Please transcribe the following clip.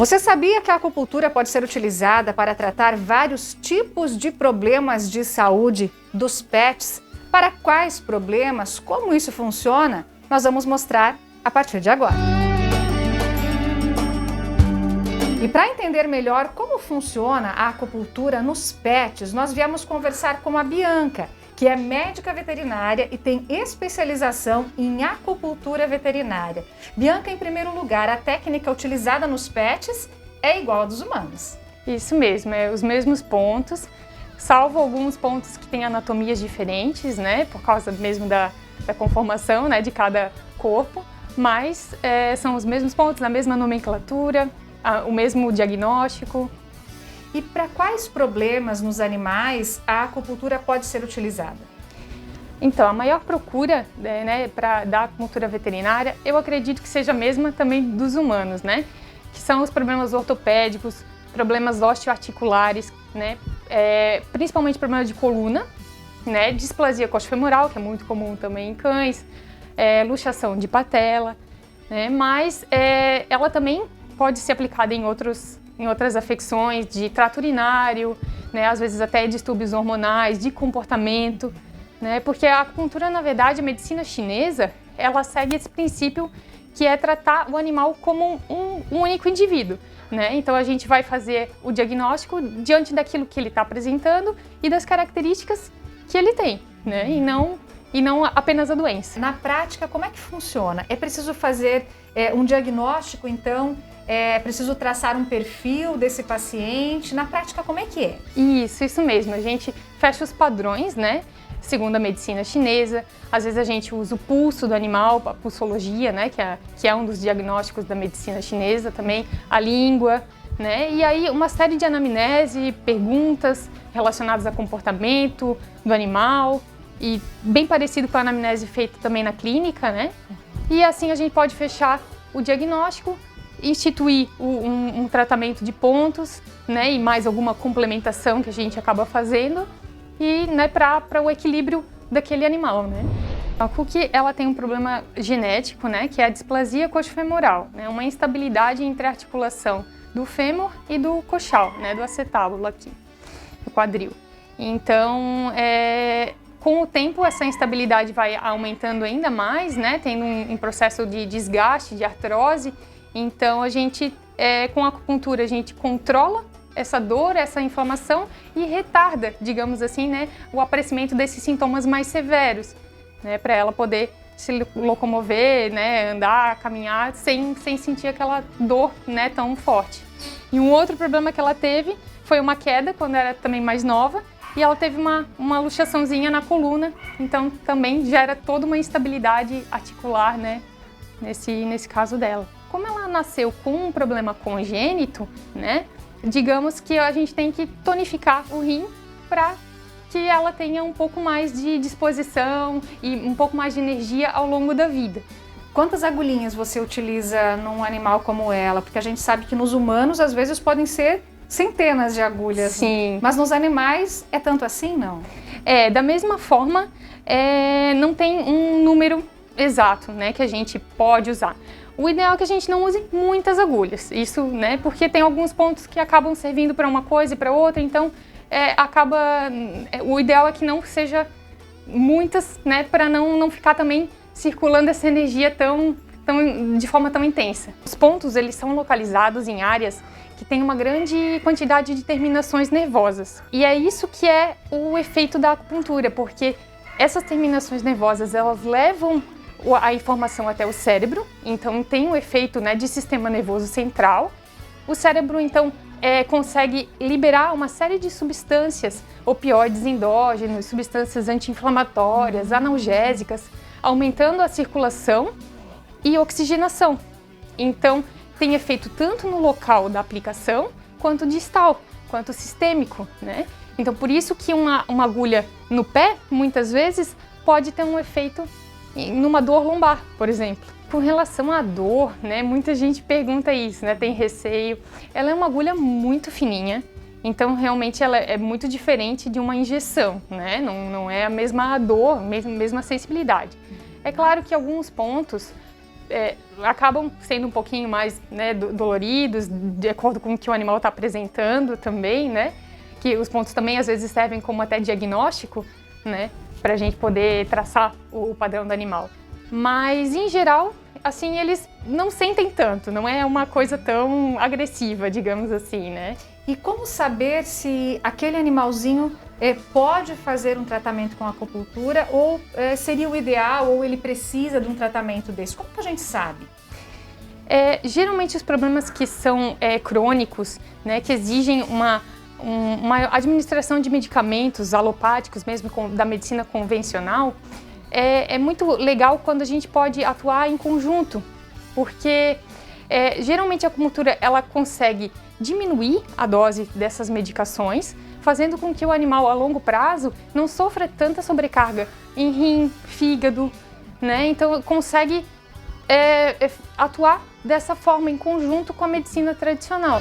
Você sabia que a acupuntura pode ser utilizada para tratar vários tipos de problemas de saúde dos pets? Para quais problemas? Como isso funciona? Nós vamos mostrar a partir de agora. E para entender melhor como funciona a acupuntura nos pets, nós viemos conversar com a Bianca, que é médica veterinária e tem especialização em acupuntura veterinária. Bianca, em primeiro lugar, a técnica utilizada nos pets é igual à dos humanos. Isso mesmo, os mesmos pontos, salvo alguns pontos que têm anatomias diferentes, né, por causa mesmo da conformação, né, de cada corpo, mas são os mesmos pontos, a mesma nomenclatura, o mesmo diagnóstico. E para quais problemas nos animais a acupuntura pode ser utilizada? Então, a maior procura da acupuntura veterinária, eu acredito que seja a mesma também dos humanos, né? Que são os problemas ortopédicos, problemas osteoarticulares, né? Principalmente problemas de coluna, né? Displasia coxofemoral, que é muito comum também em cães, luxação de patela, né? Mas ela também pode ser aplicada em outras afecções de trato urinário, né, às vezes até distúrbios hormonais, de comportamento, né, porque a acupuntura, na verdade, a medicina chinesa, ela segue esse princípio que é tratar o animal como um único indivíduo, né? Então a gente vai fazer o diagnóstico diante daquilo que ele está apresentando e das características que ele tem, né, e não apenas a doença. Na prática, como é que funciona? É preciso fazer um diagnóstico, então? É preciso traçar um perfil desse paciente? Na prática, como é que é? Isso mesmo. A gente fecha os padrões, né? Segundo a medicina chinesa. Às vezes a gente usa o pulso do animal, a pulsologia, né? Que é um dos diagnósticos da medicina chinesa também. A língua, né? E aí uma série de anamnese, perguntas relacionadas ao comportamento do animal. E bem parecido com a anamnese feita também na clínica, né? E assim a gente pode fechar o diagnóstico, instituir um tratamento de pontos, né, e mais alguma complementação que a gente acaba fazendo, e, né, para o equilíbrio daquele animal, né. A Cookie, ela tem um problema genético, né, que é a displasia coxofemoral, né, uma instabilidade entre a articulação do fêmur e do coxal, né, do acetábulo aqui, do quadril. Então, com o tempo, essa instabilidade vai aumentando ainda mais, né, tendo um processo de desgaste, de artrose. Então, a gente, com a acupuntura, a gente controla essa dor, essa inflamação e retarda, digamos assim, né, o aparecimento desses sintomas mais severos, né, para ela poder se locomover, né, andar, caminhar, sem sentir aquela dor, né, tão forte. E um outro problema que ela teve foi uma queda quando era também mais nova, e ela teve uma luxaçãozinha na coluna, então também gera toda uma instabilidade articular, né, nesse caso dela. Como ela nasceu com um problema congênito, né, digamos que a gente tem que tonificar o rim para que ela tenha um pouco mais de disposição e um pouco mais de energia ao longo da vida. Quantas agulhinhas você utiliza num animal como ela? Porque a gente sabe que nos humanos, às vezes, podem ser centenas de agulhas. Sim. Mas nos animais é tanto assim, não? Da mesma forma, não tem um número exato, né, que a gente pode usar. O ideal é que a gente não use muitas agulhas, isso, né, porque tem alguns pontos que acabam servindo para uma coisa e para outra, então o ideal é que não seja muitas, né, para não ficar também circulando essa energia de forma tão intensa. Os pontos, eles são localizados em áreas que tem uma grande quantidade de terminações nervosas. E é isso que é o efeito da acupuntura, porque essas terminações nervosas, elas levam a informação até o cérebro, então tem o efeito, né, de sistema nervoso central. O cérebro, então, consegue liberar uma série de substâncias, opioides endógenos, substâncias anti-inflamatórias, analgésicas, aumentando a circulação e oxigenação. Então, tem efeito tanto no local da aplicação, quanto distal, quanto sistêmico, né? Então, por isso que uma agulha no pé, muitas vezes, pode ter um efeito numa dor lombar, por exemplo. Com relação à dor, né, muita gente pergunta isso, né, tem receio. Ela é uma agulha muito fininha, então realmente ela é muito diferente de uma injeção, né? Não é a mesma dor, mesma sensibilidade. É claro que alguns pontos acabam sendo um pouquinho mais, né, doloridos, de acordo com o que o animal está apresentando também, né? Que os pontos também às vezes servem como até diagnóstico, né? Para a gente poder traçar o padrão do animal. Mas, em geral, assim, eles não sentem tanto, não é uma coisa tão agressiva, digamos assim, né? E como saber se aquele animalzinho pode fazer um tratamento com acupuntura ou seria o ideal ou ele precisa de um tratamento desse? Como que a gente sabe? Geralmente os problemas que são crônicos, né, que exigem uma administração de medicamentos alopáticos mesmo da medicina convencional, é muito legal quando a gente pode atuar em conjunto, porque geralmente a acupuntura ela consegue diminuir a dose dessas medicações, fazendo com que o animal a longo prazo não sofra tanta sobrecarga em rim, fígado, né? Então consegue atuar dessa forma em conjunto com a medicina tradicional.